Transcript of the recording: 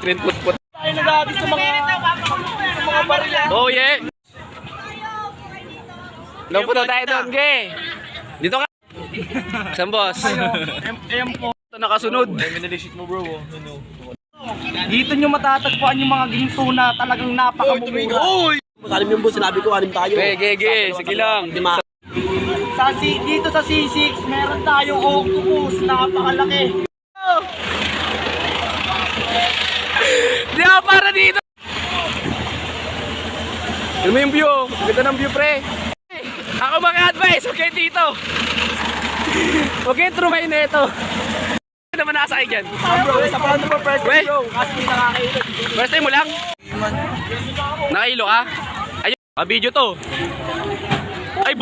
trend put. Tayo nag-aabis sa mga baril. Oh yeah. Doon po tayo doon, ge. Dito ka. Saan boss? Ayan po. Ito nakasunod. Minalisik mo bro. Dito nyo matatagpuan yung mga ginto na talagang napakamumura. Masalim yung boss, sinabi ko, anim tayo. Ge. Sige lang. Dito sa C6, meron tayong octopus, napakalaki. Di ako para dito. Yun mo yung view. Ganda ng view, pre. Ako mag-advise. Okay, dito. Okay, trumay na ito. Ano naman nakasakay dyan? Bro, sa front mo first Weh. bro, kasi hindi nakakailot. First time mo lang? Nakailo ka? Ayun, video to.